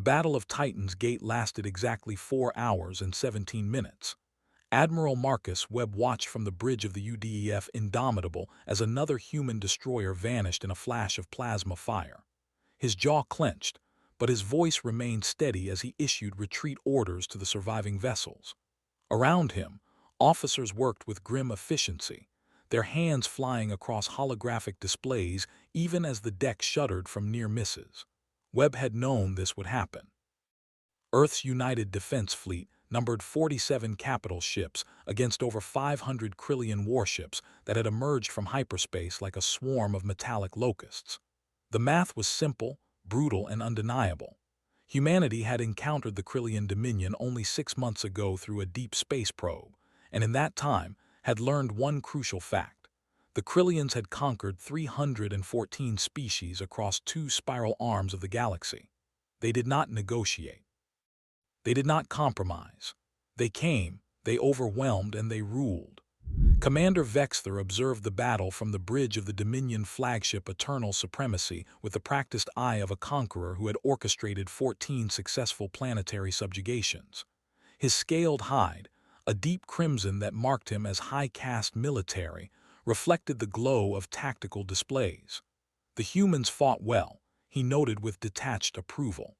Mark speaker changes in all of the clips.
Speaker 1: The Battle of Titan's Gate lasted exactly 4 hours and 17 minutes. Admiral Webb watched from the bridge of the UDEF Indomitable as another human destroyer vanished in a flash of plasma fire. His jaw clenched, but his voice remained steady as he issued retreat orders to the surviving vessels. Around him, officers worked with grim efficiency, their hands flying across holographic displays even as the deck shuddered from near misses. Webb had known this would happen. Earth's United Defense Fleet numbered 47 capital ships against over 500 Kryllian warships that had emerged from hyperspace like a swarm of metallic locusts. The math was simple, brutal, and undeniable. Humanity had encountered the Kryllian dominion only 6 months ago through a deep space probe, and in that time had learned one crucial fact. The Kryllians had conquered 314 species across 2 spiral arms of the galaxy. They did not negotiate. They did not compromise. They came, they overwhelmed, and they ruled. Commander Vex'thor observed the battle from the bridge of the Dominion flagship Eternal Supremacy with the practiced eye of a conqueror who had orchestrated 14 successful planetary subjugations. His scaled hide, a deep crimson that marked him as high-caste military, reflected the glow of tactical displays. The humans fought well, he noted with detached approval.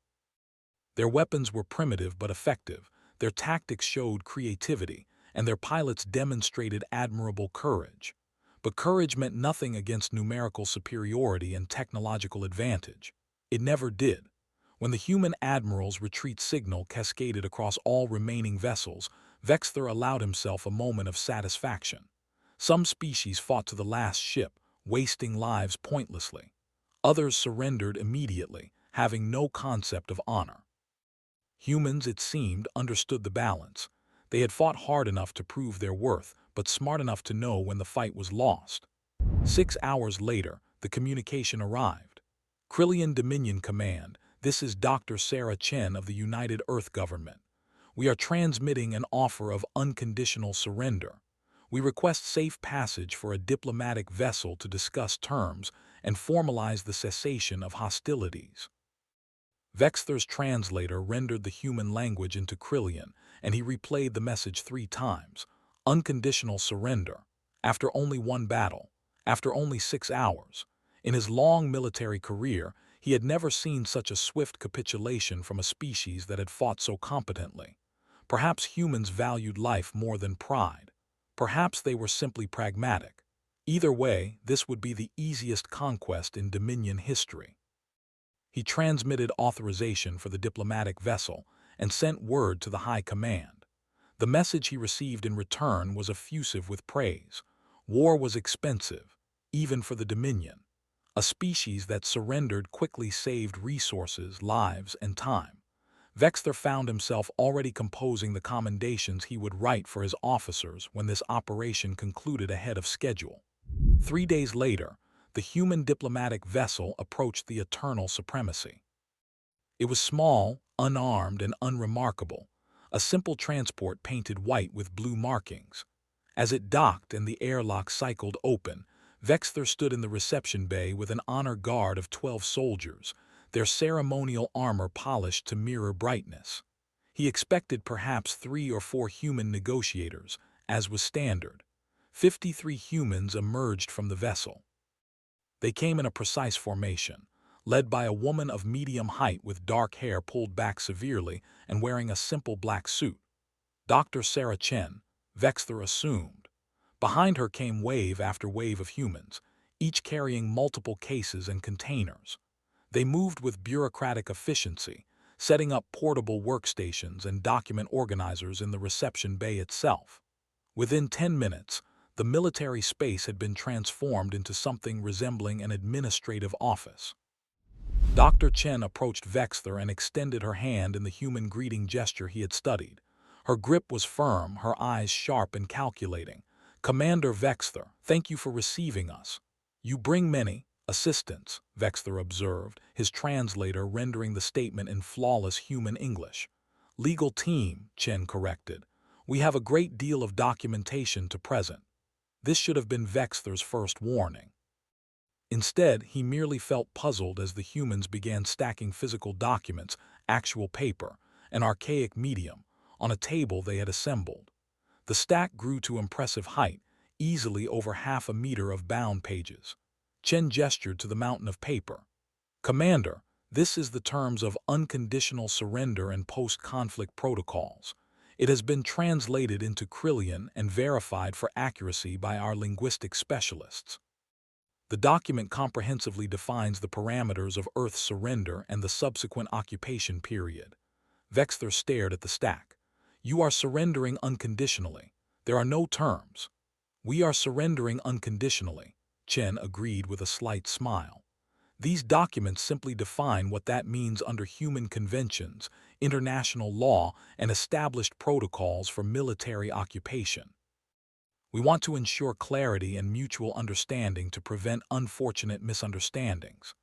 Speaker 1: Their weapons were primitive but effective, their tactics showed creativity, and their pilots demonstrated admirable courage. But courage meant nothing against numerical superiority and technological advantage. It never did. When the human admiral's retreat signal cascaded across all remaining vessels, Vex'thor allowed himself a moment of satisfaction. Some species fought to the last ship, wasting lives pointlessly. Others surrendered immediately, having no concept of honor. Humans, it seemed, understood the balance. They had fought hard enough to prove their worth, but smart enough to know when the fight was lost. 6 hours later, the communication arrived. Kryllian Dominion Command, this is Dr. Sarah Chen of the United Earth Government. We are transmitting an offer of unconditional surrender. We request safe passage for a diplomatic vessel to discuss terms and formalize the cessation of hostilities. Vex'thor's translator rendered the human language into Kryllian, and he replayed the message 3 times. Unconditional surrender. After only 1 battle. After only 6 hours. In his long military career, he had never seen such a swift capitulation from a species that had fought so competently. Perhaps humans valued life more than pride. Perhaps they were simply pragmatic. Either way, this would be the easiest conquest in Dominion history. He transmitted authorization for the diplomatic vessel and sent word to the High Command. The message he received in return was effusive with praise. War was expensive, even for the Dominion. A species that surrendered quickly saved resources, lives, and time. Vex'thor found himself already composing the commendations he would write for his officers when this operation concluded ahead of schedule. 3 days later, the human diplomatic vessel approached the Eternal Supremacy. It was small, unarmed, and unremarkable, a simple transport painted white with blue markings. As it docked and the airlock cycled open, Vex'thor stood in the reception bay with an honor guard of 12 soldiers, their ceremonial armor polished to mirror brightness. He expected perhaps 3 or 4 human negotiators, as was standard. 53 humans emerged from the vessel. They came in a precise formation, led by a woman of medium height with dark hair pulled back severely and wearing a simple black suit. Dr. Sarah Chen, Vex'thor assumed. Behind her came wave after wave of humans, each carrying multiple cases and containers. They moved with bureaucratic efficiency, setting up portable workstations and document organizers in the reception bay itself. Within 10 minutes, the military space had been transformed into something resembling an administrative office. Dr. Chen approached Vex'thor and extended her hand in the human greeting gesture he had studied. Her grip was firm, her eyes sharp and calculating. "Commander Vex'thor, thank you for receiving us. You bring many assistants," Vex'thor observed, his translator rendering the statement in flawless human English. "Legal team," Chen corrected. "We have a great deal of documentation to present." This should have been Vex'thor's first warning. Instead, he merely felt puzzled as the humans began stacking physical documents, actual paper, an archaic medium, on a table they had assembled. The stack grew to impressive height, easily over half a meter of bound pages. Chen gestured to the mountain of paper. "Commander, this is the terms of unconditional surrender and post-conflict protocols. It has been translated into Kryllian and verified for accuracy by our linguistic specialists. The document comprehensively defines the parameters of Earth's surrender and the subsequent occupation period." Vex'thor stared at the stack. "You are surrendering unconditionally. There are no terms." "We are surrendering unconditionally," Chen agreed with a slight smile. "These documents simply define what that means under human conventions, international law, and established protocols for military occupation. We want to ensure clarity and mutual understanding to prevent unfortunate misunderstandings."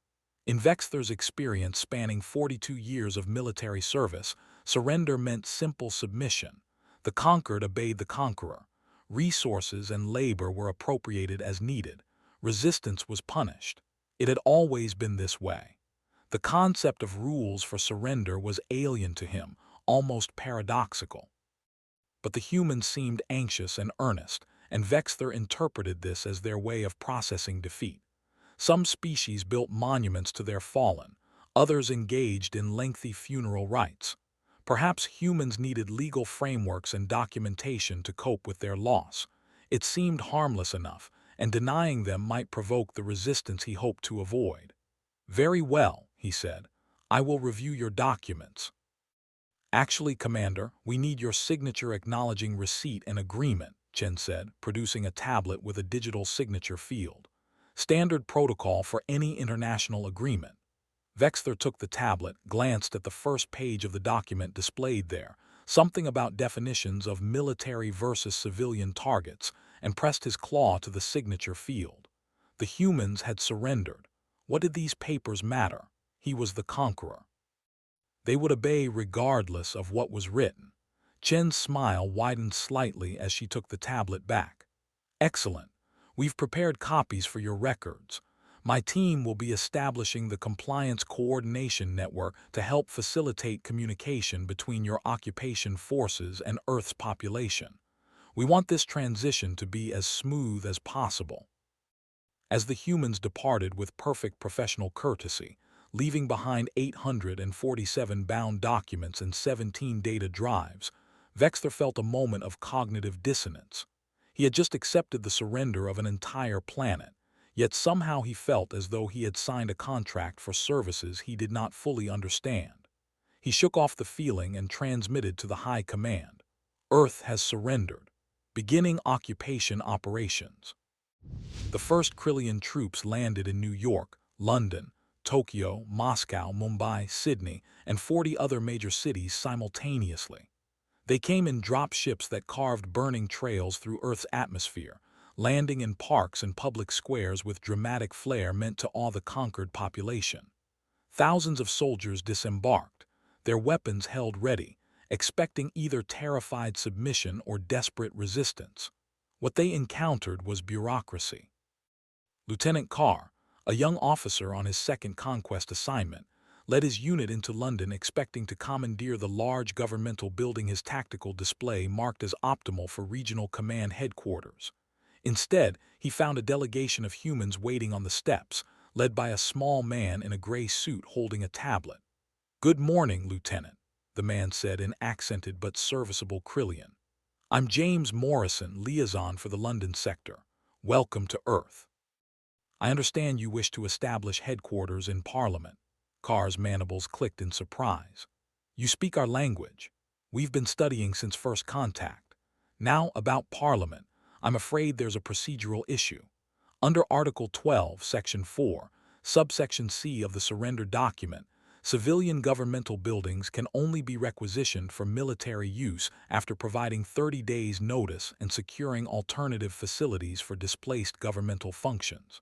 Speaker 1: In Vex'thor's experience spanning 42 years of military service, surrender meant simple submission. The conquered obeyed the conqueror. Resources and labor were appropriated as needed. Resistance was punished. It had always been this way. The concept of rules for surrender was alien to him, almost paradoxical. But the humans seemed anxious and earnest, and Vex'thor interpreted this as their way of processing defeat. Some species built monuments to their fallen, others engaged in lengthy funeral rites. Perhaps humans needed legal frameworks and documentation to cope with their loss. It seemed harmless enough, and denying them might provoke the resistance he hoped to avoid. "Very well," he said. "I will review your documents." "Actually, Commander, we need your signature acknowledging receipt and agreement," Chen said, producing a tablet with a digital signature field. "Standard protocol for any international agreement." Vex'thor took the tablet, glanced at the first page of the document displayed there, something about definitions of military versus civilian targets, and pressed his claw to the signature field. The humans had surrendered. What did these papers matter? He was the conqueror. They would obey regardless of what was written. Chen's smile widened slightly as she took the tablet back. "Excellent. We've prepared copies for your records. My team will be establishing the Compliance Coordination Network to help facilitate communication between your occupation forces and Earth's population. We want this transition to be as smooth as possible." As the humans departed with perfect professional courtesy, leaving behind 847 bound documents and 17 data drives, Vex'thor felt a moment of cognitive dissonance. He had just accepted the surrender of an entire planet, yet somehow he felt as though he had signed a contract for services he did not fully understand. He shook off the feeling and transmitted to the High Command. "Earth has surrendered. Beginning occupation operations." The first Kryllian troops landed in New York, London, Tokyo, Moscow, Mumbai, Sydney, and 40 other major cities simultaneously. They came in drop ships that carved burning trails through Earth's atmosphere, landing in parks and public squares with dramatic flair meant to awe the conquered population. Thousands of soldiers disembarked, their weapons held ready, expecting either terrified submission or desperate resistance. What they encountered was bureaucracy. Lieutenant Carr, a young officer on his second conquest assignment, led his unit into London expecting to commandeer the large governmental building his tactical display marked as optimal for regional command headquarters. Instead, he found a delegation of humans waiting on the steps, led by a small man in a gray suit holding a tablet. "Good morning, Lieutenant," the man said in accented but serviceable Kryllian. "I'm James Morrison, liaison for the London sector. Welcome to Earth. I understand you wish to establish headquarters in Parliament." Carr's mandibles clicked in surprise. "You speak our language. We've been studying since first contact. Now, about Parliament, I'm afraid there's a procedural issue. Under Article 12, Section 4, Subsection C of the surrender document, civilian governmental buildings can only be requisitioned for military use after providing 30 days' notice and securing alternative facilities for displaced governmental functions.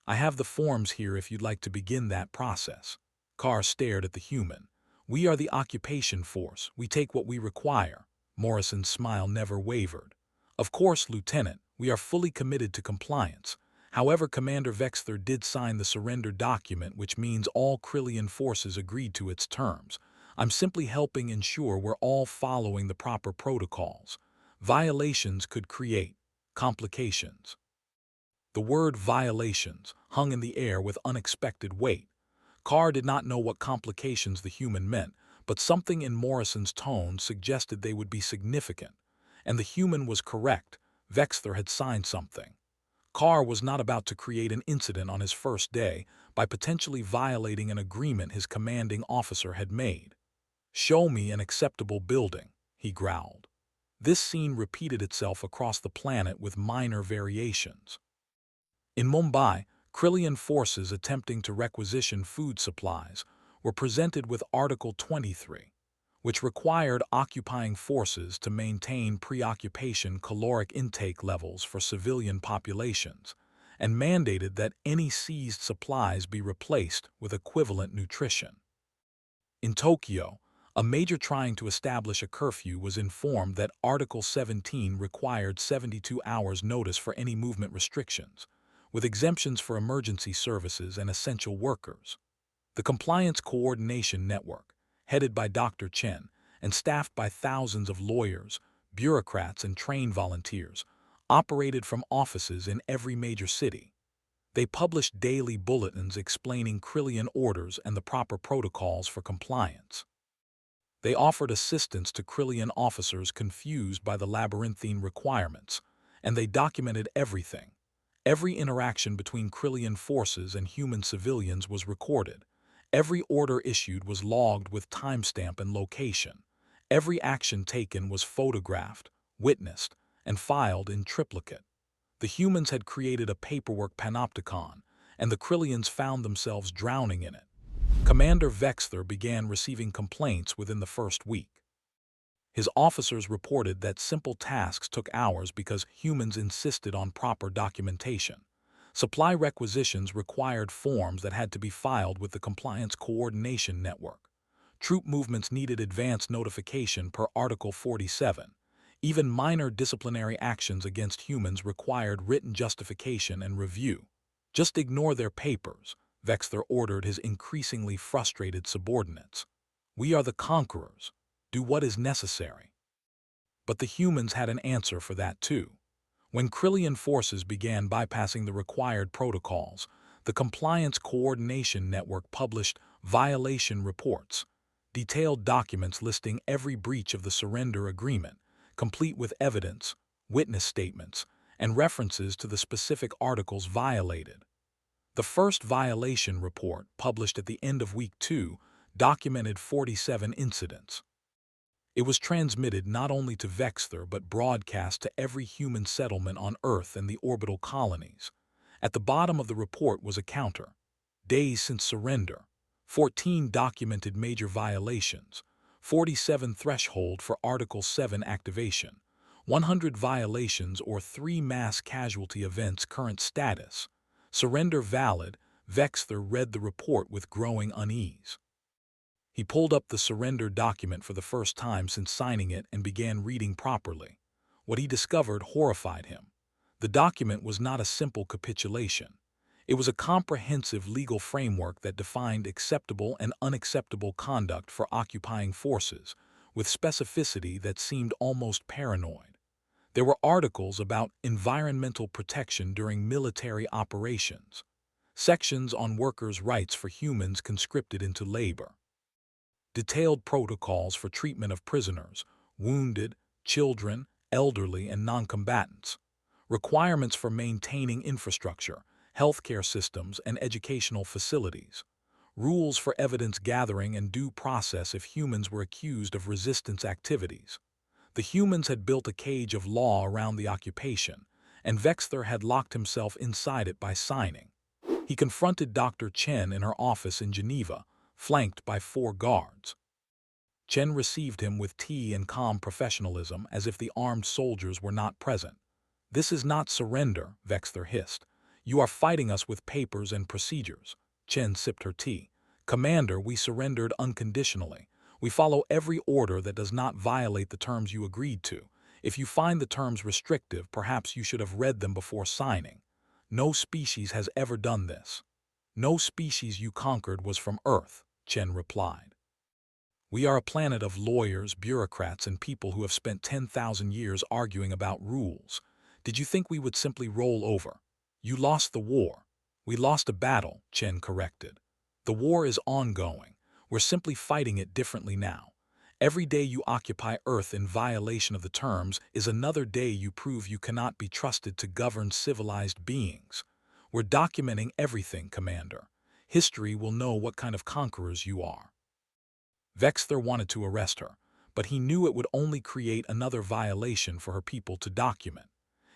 Speaker 1: I have the forms here if you'd like to begin that process." Carr stared at the human. "We are the occupation force. We take what we require." Morrison's smile never wavered. "Of course, Lieutenant, we are fully committed to compliance. However, Commander Vex'thor did sign the surrender document, which means all Kryllian forces agreed to its terms. I'm simply helping ensure we're all following the proper protocols. Violations could create complications. The word violations hung in the air with unexpected weight. Carr did not know what complications the human meant, but something in Morrison's tone suggested they would be significant. And the human was correct. Vex'thor had signed something. Carr was not about to create an incident on his first day by potentially violating an agreement his commanding officer had made. "Show me an acceptable building," he growled. This scene repeated itself across the planet with minor variations. In Mumbai, Kryllian forces attempting to requisition food supplies were presented with Article 23, which required occupying forces to maintain preoccupation caloric intake levels for civilian populations, and mandated that any seized supplies be replaced with equivalent nutrition. In Tokyo, a major trying to establish a curfew was informed that Article 17 required 72 hours notice for any movement restrictions, with exemptions for emergency services and essential workers. The Compliance Coordination Network, headed by Dr. Chen and staffed by thousands of lawyers, bureaucrats, and trained volunteers, operated from offices in every major city. They published daily bulletins explaining Kryllian orders and the proper protocols for compliance. They offered assistance to Kryllian officers confused by the labyrinthine requirements, and they documented everything. Every interaction between Kryllian forces and human civilians was recorded. Every order issued was logged with timestamp and location. Every action taken was photographed, witnessed, and filed in triplicate. The humans had created a paperwork panopticon, and the Kryllians found themselves drowning in it. Commander Vex'thor began receiving complaints within the first week. His officers reported that simple tasks took hours because humans insisted on proper documentation. Supply requisitions required forms that had to be filed with the Compliance Coordination Network. Troop movements needed advance notification per Article 47. Even minor disciplinary actions against humans required written justification and review. "Just ignore their papers," Vex'thor ordered his increasingly frustrated subordinates. "We are the conquerors. Do what is necessary." But the humans had an answer for that too. When Kryllian forces began bypassing the required protocols, the Compliance Coordination Network published violation reports, detailed documents listing every breach of the surrender agreement, complete with evidence, witness statements, and references to the specific articles violated. The first violation report, published at the end of Week 2, documented 47 incidents. It was transmitted not only to Vex'thor but broadcast to every human settlement on Earth and the orbital colonies. At the bottom of the report was a counter. Days since surrender, 14 documented major violations, 47 threshold for Article 7 activation, 100 violations or 3 mass casualty events current status. Surrender valid. Vex'thor read the report with growing unease. He pulled up the surrender document for the first time since signing it and began reading properly. What he discovered horrified him. The document was not a simple capitulation. It was a comprehensive legal framework that defined acceptable and unacceptable conduct for occupying forces, with specificity that seemed almost paranoid. There were articles about environmental protection during military operations, sections on workers' rights for humans conscripted into labor, detailed protocols for treatment of prisoners, wounded, children, elderly, and non-combatants, requirements for maintaining infrastructure, healthcare systems, and educational facilities, rules for evidence gathering and due process if humans were accused of resistance activities. The humans had built a cage of law around the occupation, and Vex'thor had locked himself inside it by signing. He confronted Dr. Chen in her office in Geneva, flanked by 4 guards. Chen received him with tea and calm professionalism as if the armed soldiers were not present. "This is not surrender," Vex'thor hissed. "You are fighting us with papers and procedures." Chen sipped her tea. "Commander, we surrendered unconditionally. We follow every order that does not violate the terms you agreed to. If you find the terms restrictive, perhaps you should have read them before signing." No species has ever done this. No species you conquered was from Earth, Chen replied. We are a planet of lawyers, bureaucrats, and people who have spent 10,000 years arguing about rules. Did you think we would simply roll over? You lost the war. We lost a battle, Chen corrected. The war is ongoing. We're simply fighting it differently now. Every day you occupy Earth in violation of the terms is another day you prove you cannot be trusted to govern civilized beings. We're documenting everything, Commander. History will know what kind of conquerors you are. Vex'thor wanted to arrest her, but he knew it would only create another violation for her people to document.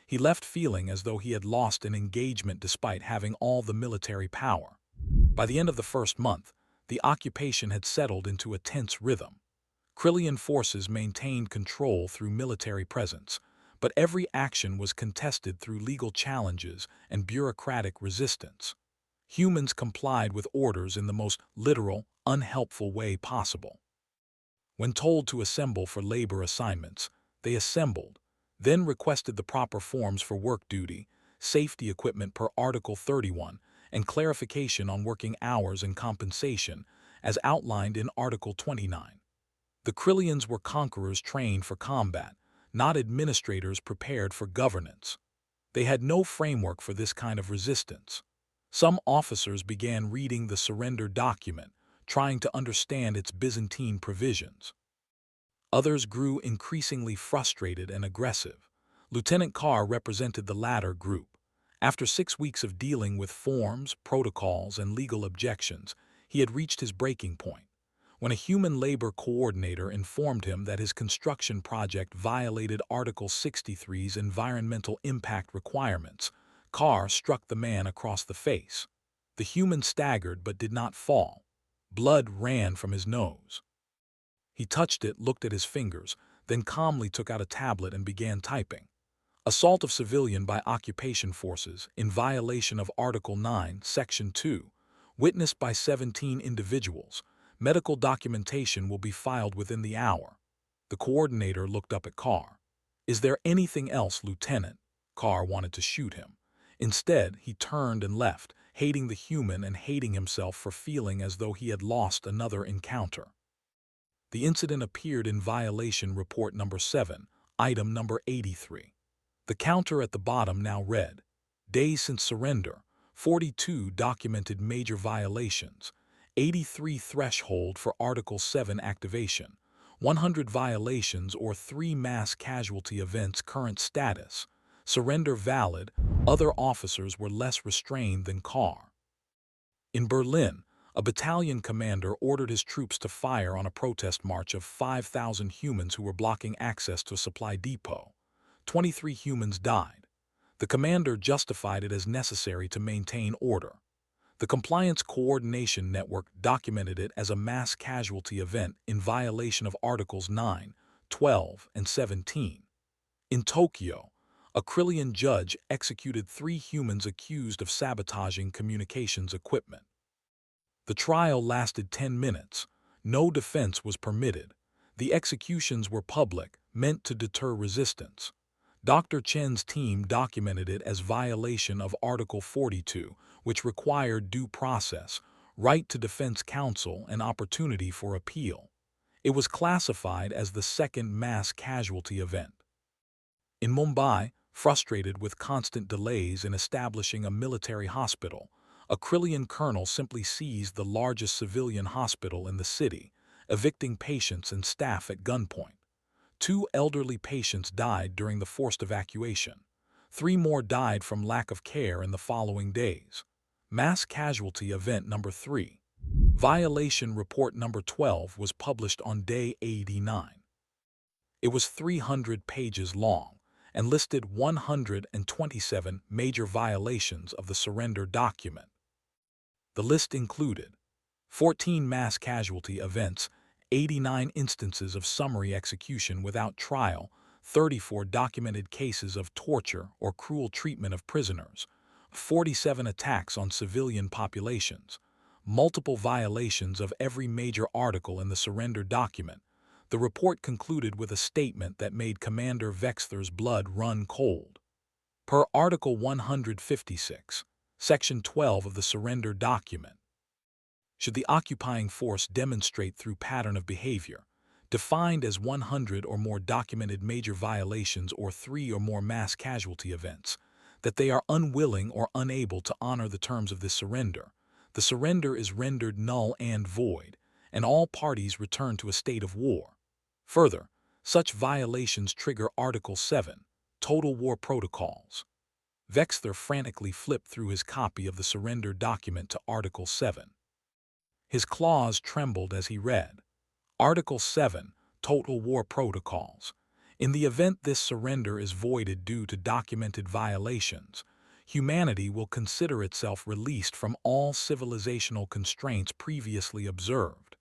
Speaker 1: He left feeling as though he had lost an engagement despite having all the military power. By the end of the first month, the occupation had settled into a tense rhythm. Kryllian forces maintained control through military presence, but every action was contested through legal challenges and bureaucratic resistance. Humans complied with orders in the most literal, unhelpful way possible. When told to assemble for labor assignments, they assembled, then requested the proper forms for work duty, safety equipment per Article 31, and clarification on working hours and compensation, as outlined in Article 29. The Kryllians were conquerors trained for combat, not administrators prepared for governance. They had no framework for this kind of resistance. Some officers began reading the surrender document, trying to understand its Byzantine provisions. Others grew increasingly frustrated and aggressive. Lieutenant Carr represented the latter group. After 6 weeks of dealing with forms, protocols, and legal objections, he had reached his breaking point. When a human labor coordinator informed him that his construction project violated Article 63's environmental impact requirements, Carr struck the man across the face. The human staggered but did not fall. Blood ran from his nose. He touched it, looked at his fingers, then calmly took out a tablet and began typing. Assault of civilian by occupation forces in violation of Article 9, Section 2, witnessed by 17 individuals. Medical documentation will be filed within the hour. The coordinator looked up at Carr. Is there anything else, Lieutenant? Carr wanted to shoot him. Instead, he turned and left, hating the human and hating himself for feeling as though he had lost another encounter. The incident appeared in Violation Report Number 7, Item Number 83. The counter at the bottom now read, Days since surrender, 42 documented major violations, 83 threshold for Article 7 activation, 100 violations or 3 mass casualty events current status, surrender valid. Other officers were less restrained than Carr. In Berlin, a battalion commander ordered his troops to fire on a protest march of 5,000 humans who were blocking access to a supply depot. 23 humans died. The commander justified it as necessary to maintain order. The Compliance Coordination Network documented it as a mass casualty event in violation of Articles 9, 12, and 17. In Tokyo, a Kryllian judge executed 3 humans accused of sabotaging communications equipment. The trial lasted 10 minutes. No defense was permitted. The executions were public, meant to deter resistance. Dr. Chen's team documented it as violation of Article 42, which required due process, right to defense counsel, and opportunity for appeal. It was classified as the second mass casualty event. In Mumbai, frustrated with constant delays in establishing a military hospital, a Kryllian colonel simply seized the largest civilian hospital in the city, evicting patients and staff at gunpoint. 2 elderly patients died during the forced evacuation. 3 more died from lack of care in the following days. Mass Casualty Event Number 3. Violation Report Number 12 was published on Day 89. It was 300 pages long and listed 127 major violations of the surrender document. The list included 14 mass casualty events, 89 instances of summary execution without trial, 34 documented cases of torture or cruel treatment of prisoners, 47 attacks on civilian populations, multiple violations of every major article in the surrender document. The report concluded with a statement that made Commander Vex'thor's blood run cold. Per Article 156, Section 12 of the Surrender Document, should the occupying force demonstrate through pattern of behavior, defined as 100 or more documented major violations or 3 or more mass casualty events, that they are unwilling or unable to honor the terms of this surrender, the surrender is rendered null and void, and all parties return to a state of war. Further, such violations trigger Article 7, Total War Protocols. Vex'thor frantically flipped through his copy of the surrender document to Article 7. His claws trembled as he read, Article 7, Total War Protocols. In the event this surrender is voided due to documented violations, humanity will consider itself released from all civilizational constraints previously observed.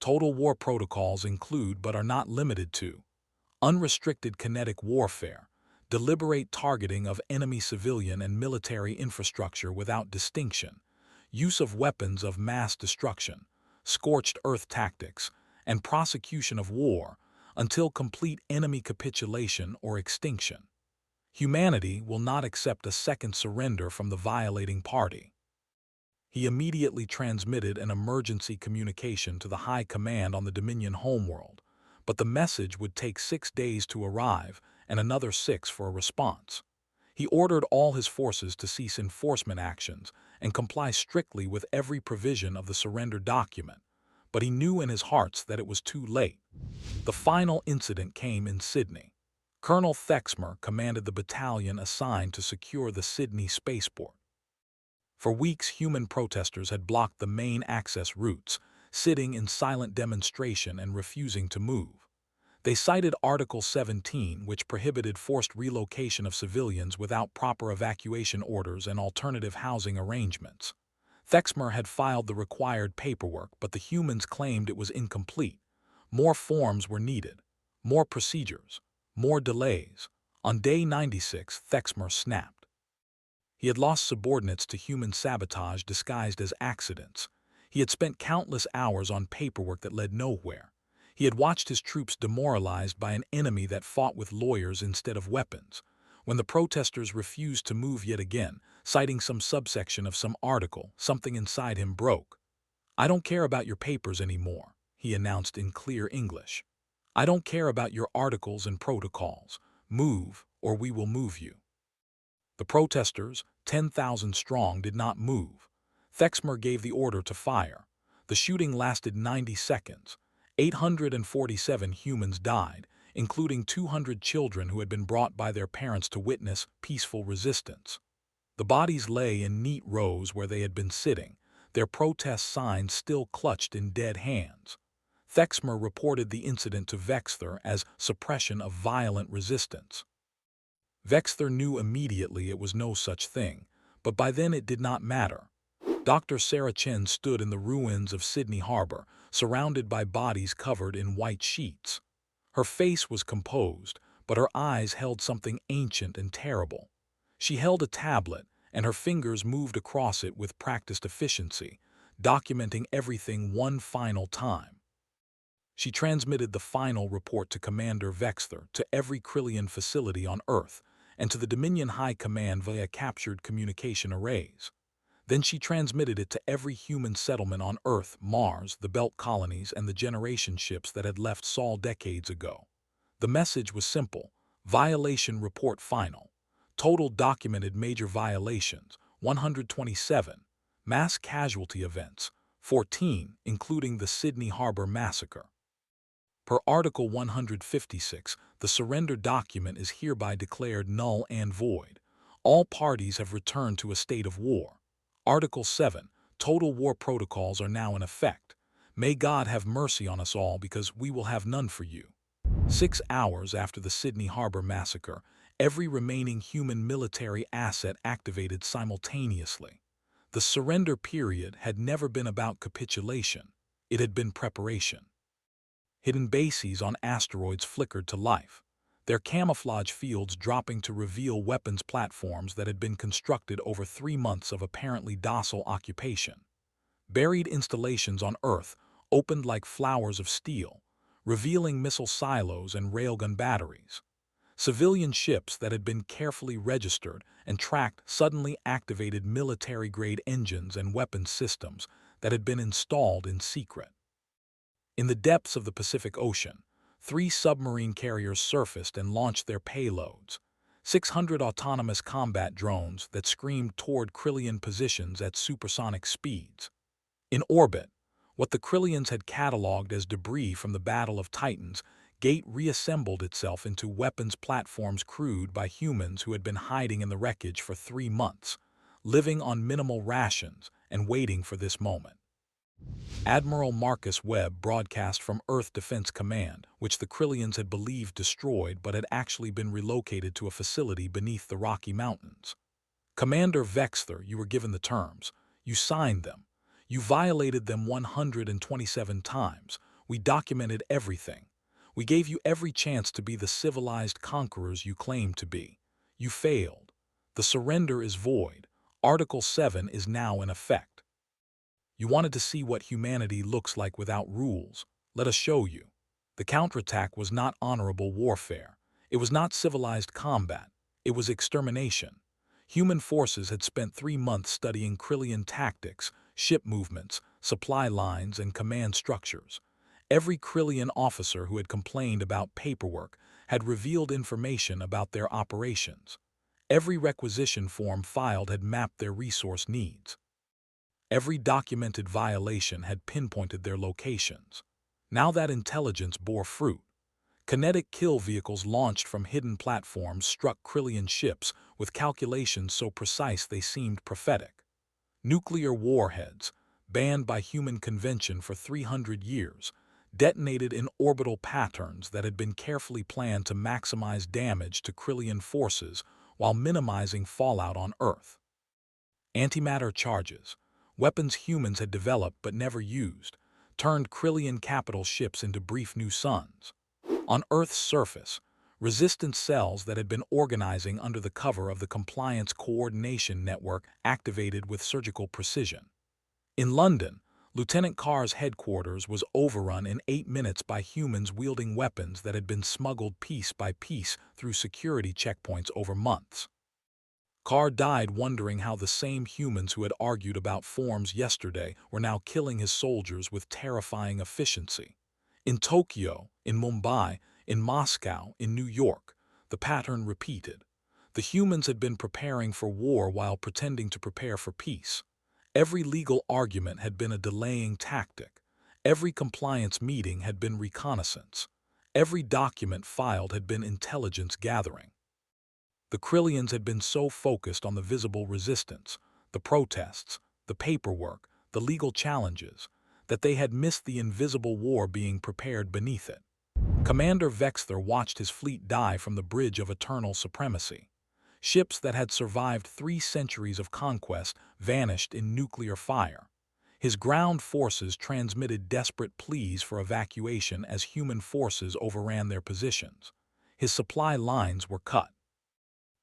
Speaker 1: Total War Protocols include but are not limited to unrestricted kinetic warfare, deliberate targeting of enemy civilian and military infrastructure without distinction, use of weapons of mass destruction, scorched earth tactics, and prosecution of war until complete enemy capitulation or extinction. Humanity will not accept a second surrender from the violating party. He immediately transmitted an emergency communication to the High Command on the Dominion homeworld, but the message would take 6 days to arrive and another 6 for a response. He ordered all his forces to cease enforcement actions and comply strictly with every provision of the surrender document, but he knew in his hearts that it was too late. The final incident came in Sydney. Colonel Vex'thor commanded the battalion assigned to secure the Sydney spaceport. For weeks, human protesters had blocked the main access routes, sitting in silent demonstration and refusing to move. They cited Article 17, which prohibited forced relocation of civilians without proper evacuation orders and alternative housing arrangements. Vex'thor had filed the required paperwork, but the humans claimed it was incomplete. More forms were needed, more procedures, more delays. On day 96, Vex'thor snapped. He had lost subordinates to human sabotage disguised as accidents. He had spent countless hours on paperwork that led nowhere. He had watched his troops demoralized by an enemy that fought with lawyers instead of weapons. When the protesters refused to move yet again, citing some subsection of some article, something inside him broke. "I don't care about your papers anymore," he announced in clear English. "I don't care about your articles and protocols. Move, or we will move you." The protesters, 10,000 strong, did not move. Vex'thor gave the order to fire. The shooting lasted 90 seconds. 847 humans died, including 200 children who had been brought by their parents to witness peaceful resistance. The bodies lay in neat rows where they had been sitting, their protest signs still clutched in dead hands. Vex'thor reported the incident to Vex'thor as suppression of violent resistance. Vex'thor knew immediately it was no such thing, but by then it did not matter. Dr. Sarah Chen stood in the ruins of Sydney Harbor, surrounded by bodies covered in white sheets. Her face was composed, but her eyes held something ancient and terrible. She held a tablet, and her fingers moved across it with practiced efficiency, documenting everything one final time. She transmitted the final report to Commander Vex'thor, to every Kryllian facility on Earth, and to the Dominion High Command via captured communication arrays. Then she transmitted it to every human settlement on Earth, Mars, the Belt colonies, and the generation ships that had left Sol decades ago. The message was simple: violation report final. Total documented major violations, 127. Mass casualty events, 14, including the Sydney Harbor Massacre. Per Article 156, the surrender document is hereby declared null and void. All parties have returned to a state of war. Article 7, Total War Protocols are now in effect. May God have mercy on us all, because we will have none for you. 6 hours after the Sydney Harbor Massacre, every remaining human military asset activated simultaneously. The surrender period had never been about capitulation. It had been preparation. Hidden bases on asteroids flickered to life, their camouflage fields dropping to reveal weapons platforms that had been constructed over 3 months of apparently docile occupation. Buried installations on Earth opened like flowers of steel, revealing missile silos and railgun batteries. Civilian ships that had been carefully registered and tracked suddenly activated military-grade engines and weapons systems that had been installed in secret. In the depths of the Pacific Ocean, 3 submarine carriers surfaced and launched their payloads, 600 autonomous combat drones that screamed toward Kryllian positions at supersonic speeds. In orbit, what the Kryllians had catalogued as debris from the Battle of Titans, Gate reassembled itself into weapons platforms crewed by humans who had been hiding in the wreckage for 3 months, living on minimal rations and waiting for this moment. Admiral Webb broadcast from Earth Defense Command, which the Kryllians had believed destroyed but had actually been relocated to a facility beneath the Rocky Mountains. Commander Vex'thor, you were given the terms. You signed them. You violated them 127 times. We documented everything. We gave you every chance to be the civilized conquerors you claimed to be. You failed. The surrender is void. Article 7 is now in effect. You wanted to see what humanity looks like without rules. Let us show you. The counterattack was not honorable warfare. It was not civilized combat. It was extermination. Human forces had spent 3 months studying Kryllian tactics, ship movements, supply lines, and command structures. Every Kryllian officer who had complained about paperwork had revealed information about their operations. Every requisition form filed had mapped their resource needs. Every documented violation had pinpointed their locations. Now that intelligence bore fruit. Kinetic kill vehicles launched from hidden platforms struck Kryllian ships with calculations so precise they seemed prophetic. Nuclear warheads, banned by human convention for 300 years, detonated in orbital patterns that had been carefully planned to maximize damage to Kryllian forces while minimizing fallout on Earth. Antimatter charges, weapons humans had developed but never used, turned Kryllian capital ships into brief new suns. On Earth's surface, resistance cells that had been organizing under the cover of the Compliance Coordination Network activated with surgical precision. In London, Lieutenant Carr's headquarters was overrun in 8 minutes by humans wielding weapons that had been smuggled piece by piece through security checkpoints over months. Carr died wondering how the same humans who had argued about forms yesterday were now killing his soldiers with terrifying efficiency. In Tokyo, in Mumbai, in Moscow, in New York, the pattern repeated. The humans had been preparing for war while pretending to prepare for peace. Every legal argument had been a delaying tactic. Every compliance meeting had been reconnaissance. Every document filed had been intelligence gathering. The Kryllians had been so focused on the visible resistance, the protests, the paperwork, the legal challenges, that they had missed the invisible war being prepared beneath it. Commander Vex'thor watched his fleet die from the bridge of eternal supremacy. Ships that had survived 3 centuries of conquest vanished in nuclear fire. His ground forces transmitted desperate pleas for evacuation as human forces overran their positions. His supply lines were cut.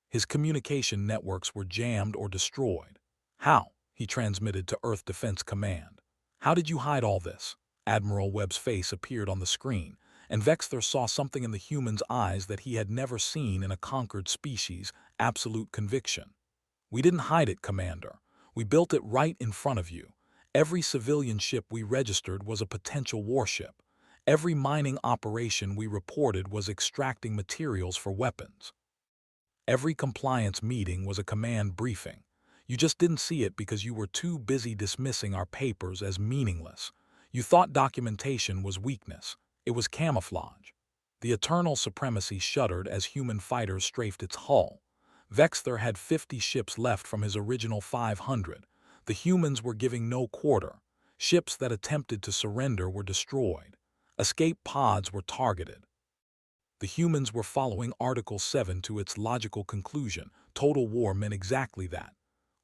Speaker 1: His communication networks were jammed or destroyed. "How?" he transmitted to Earth Defense Command. "How did you hide all this?" Admiral Webb's face appeared on the screen, and Vex'thor saw something in the human's eyes that he had never seen in a conquered species: absolute conviction. "We didn't hide it, Commander. We built it right in front of you. Every civilian ship we registered was a potential warship. Every mining operation we reported was extracting materials for weapons. Every compliance meeting was a command briefing. You just didn't see it because you were too busy dismissing our papers as meaningless. You thought documentation was weakness. It was camouflage." The eternal supremacy shuddered as human fighters strafed its hull. Vex'thor had 50 ships left from his original 500. The humans were giving no quarter. Ships that attempted to surrender were destroyed. Escape pods were targeted. The humans were following Article 7 to its logical conclusion. Total war meant exactly that.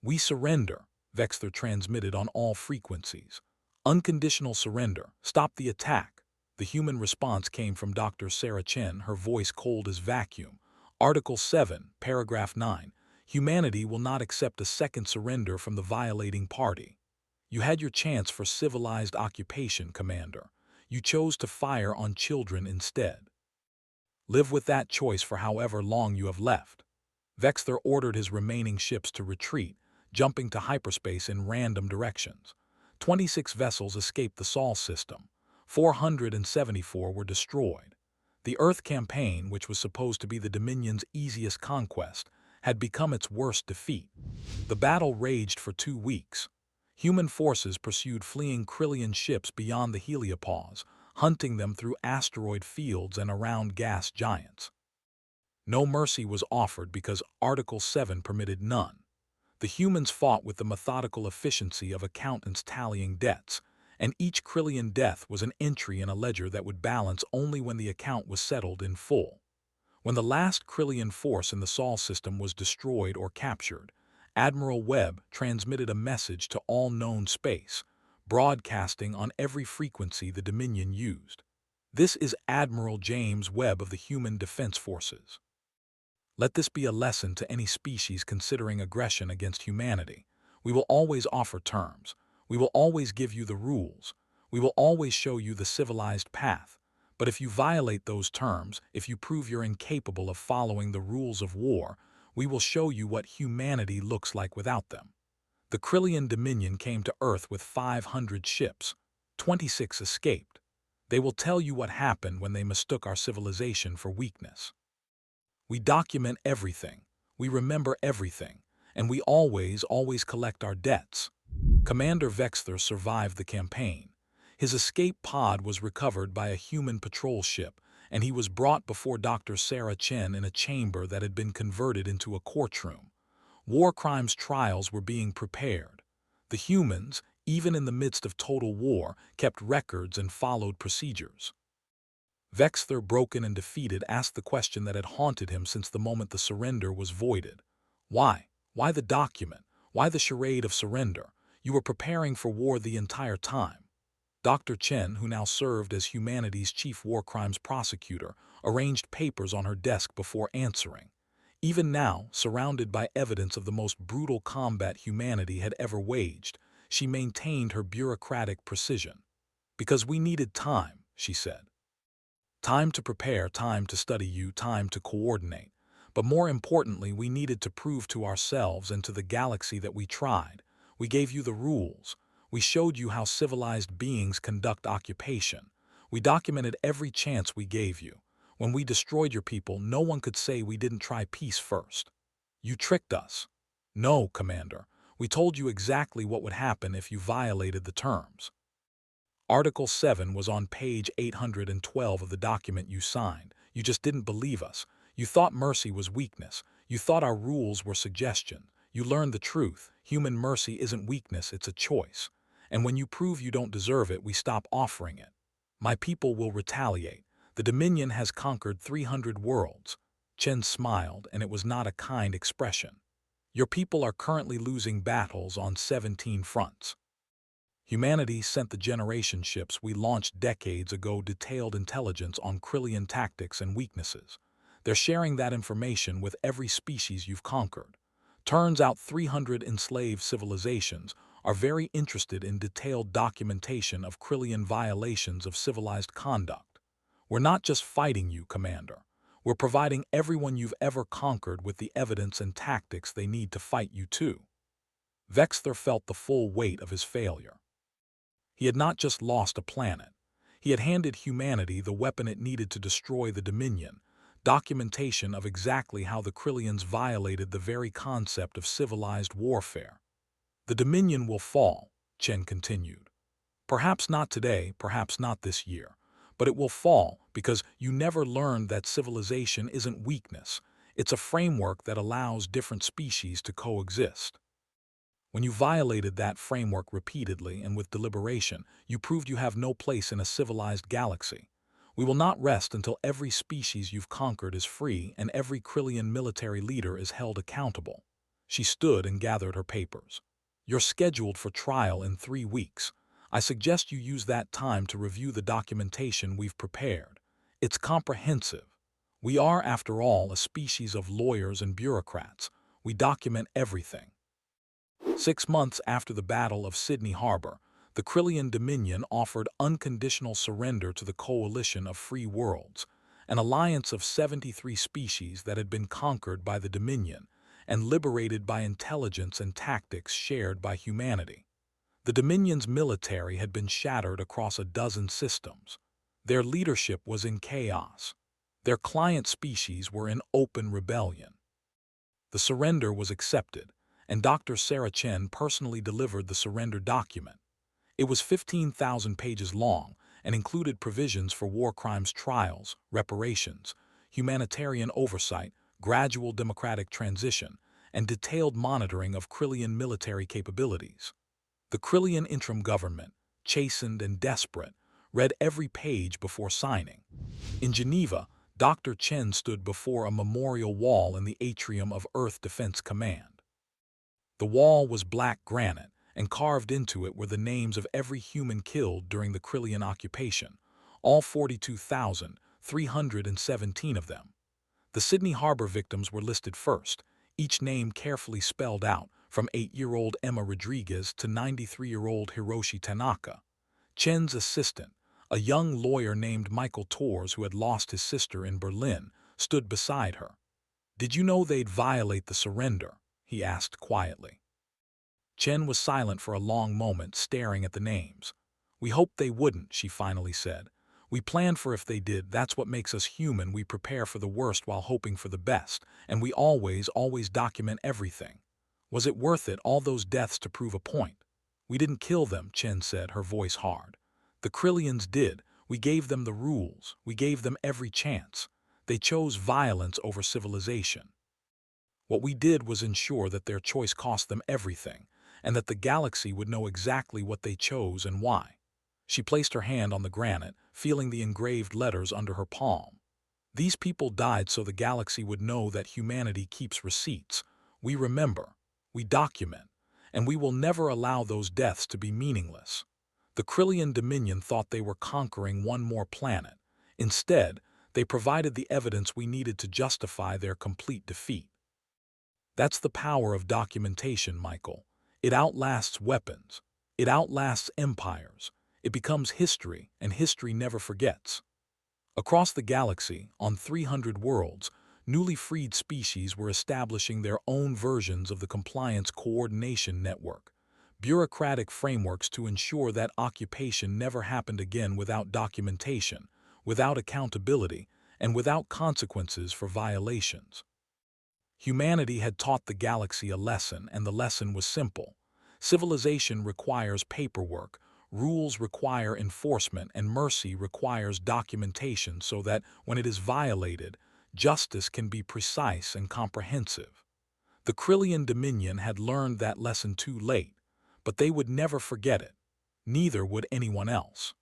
Speaker 1: "We surrender," Vex'thor transmitted on all frequencies. "Unconditional surrender. Stop the attack." The human response came from Dr. Sarah Chen, her voice cold as vacuum. Article 7, Paragraph 9. Humanity will not accept a second surrender from the violating party. You had your chance for civilized occupation, Commander. You chose to fire on children instead. Live with that choice for however long you have left. Vex'thor ordered his remaining ships to retreat, jumping to hyperspace in random directions. 26 vessels escaped the Sol system. 474 were destroyed. The Earth campaign, which was supposed to be the Dominion's easiest conquest, had become its worst defeat. The battle raged for 2 weeks. Human forces pursued fleeing Kryllian ships beyond the heliopause, hunting them through asteroid fields and around gas giants. No mercy was offered because Article 7 permitted none. The humans fought with the methodical efficiency of accountants tallying debts, and each Kryllian death was an entry in a ledger that would balance only when the account was settled in full. When the last Kryllian force in the Sol system was destroyed or captured, Admiral Webb transmitted a message to all known space, broadcasting on every frequency the Dominion used. This is Admiral James Webb of the Human Defense Forces. Let this be a lesson to any species considering aggression against humanity. We will always offer terms. We will always give you the rules. We will always show you the civilized path. But if you violate those terms, if you prove you're incapable of following the rules of war, we will show you what humanity looks like without them. The Kryllian Dominion came to Earth with 500 ships. 26 escaped. They will tell you what happened when they mistook our civilization for weakness. We document everything, we remember everything, and we always collect our debts. Commander Vex'thor survived the campaign. His escape pod was recovered by a human patrol ship, and he was brought before Dr. Sarah Chen in a chamber that had been converted into a courtroom. War crimes trials were being prepared. The humans, even in the midst of total war, kept records and followed procedures. Vex'thor, broken and defeated, asked the question that had haunted him since the moment the surrender was voided. Why? Why the document? Why the charade of surrender? You were preparing for war the entire time. Dr. Chen, who now served as humanity's chief war crimes prosecutor, arranged papers on her desk before answering. Even now, surrounded by evidence of the most brutal combat humanity had ever waged, she maintained her bureaucratic precision. Because we needed time, she said. Time to prepare, time to study you, time to coordinate. But more importantly, we needed to prove to ourselves and to the galaxy that we tried. We gave you the rules. We showed you how civilized beings conduct occupation. We documented every chance we gave you. When we destroyed your people, no one could say we didn't try peace first. You tricked us. No, Commander. We told you exactly what would happen if you violated the terms. Article 7 was on page 812 of the document you signed. You just didn't believe us. You thought mercy was weakness. You thought our rules were suggestion. You learned the truth. Human mercy isn't weakness, it's a choice. And when you prove you don't deserve it, we stop offering it. My people will retaliate. The Dominion has conquered 300 worlds. Chen smiled, and it was not a kind expression. Your people are currently losing battles on 17 fronts. Humanity sent the generation ships we launched decades ago detailed intelligence on Kryllian tactics and weaknesses. They're sharing that information with every species you've conquered. Turns out 300 enslaved civilizations are very interested in detailed documentation of Kryllian violations of civilized conduct. We're not just fighting you, Commander. We're providing everyone you've ever conquered with the evidence and tactics they need to fight you too. Vex'thor felt the full weight of his failure. He had not just lost a planet. He had handed humanity the weapon it needed to destroy the Dominion, documentation of exactly how the Kryllians violated the very concept of civilized warfare. The Dominion will fall, Chen continued. Perhaps not today, perhaps not this year, but it will fall because you never learned that civilization isn't weakness. It's a framework that allows different species to coexist. When you violated that framework repeatedly and with deliberation, you proved you have no place in a civilized galaxy. We will not rest until every species you've conquered is free and every Kryllian military leader is held accountable. She stood and gathered her papers. You're scheduled for trial in 3 weeks. I suggest you use that time to review the documentation we've prepared. It's comprehensive. We are, after all, a species of lawyers and bureaucrats. We document everything. 6 months after the Battle of Sydney Harbor, the Kryllian Dominion offered unconditional surrender to the coalition of free worlds, an alliance of 73 species that had been conquered by the Dominion and liberated by intelligence and tactics shared by humanity. The Dominion's military had been shattered across a dozen systems. Their leadership was in chaos. Their client species were in open rebellion. The surrender was accepted, and Dr. Sarah Chen personally delivered the surrender document. It was 15,000 pages long and included provisions for war crimes trials, reparations, humanitarian oversight, gradual democratic transition, and detailed monitoring of Kryllian military capabilities. The Kryllian interim government, chastened and desperate, read every page before signing. In Geneva, Dr. Chen stood before a memorial wall in the atrium of Earth Defense Command. The wall was black granite, and carved into it were the names of every human killed during the Kryllian occupation, all 42,317 of them. The Sydney Harbor victims were listed first, each name carefully spelled out, from 8-year-old Emma Rodriguez to 93-year-old Hiroshi Tanaka. Chen's assistant, a young lawyer named Michael Tors who had lost his sister in Berlin, stood beside her. "Did you know they'd violate the surrender?" he asked quietly. Chen was silent for a long moment, staring at the names. "We hoped they wouldn't," she finally said. "We planned for if they did. That's what makes us human. We prepare for the worst while hoping for the best, and we always document everything. Was it worth it, all those deaths to prove a point?" "We didn't kill them," Chen said, her voice hard. "The Kryllians did. We gave them the rules. We gave them every chance. They chose violence over civilization. What we did was ensure that their choice cost them everything, and that the galaxy would know exactly what they chose and why." She placed her hand on the granite, feeling the engraved letters under her palm. "These people died so the galaxy would know that humanity keeps receipts. We remember. We document. And we will never allow those deaths to be meaningless." The Kryllian Dominion thought they were conquering one more planet. Instead, they provided the evidence we needed to justify their complete defeat. That's the power of documentation, Michael. It outlasts weapons. It outlasts empires. It becomes history, and history never forgets. Across the galaxy, on 300 worlds, newly freed species were establishing their own versions of the Compliance Coordination Network, bureaucratic frameworks to ensure that occupation never happened again without documentation, without accountability, and without consequences for violations. Humanity had taught the galaxy a lesson, and the lesson was simple. Civilization requires paperwork, rules require enforcement, and mercy requires documentation so that, when it is violated, justice can be precise and comprehensive. The Kryllian Dominion had learned that lesson too late, but they would never forget it. Neither would anyone else.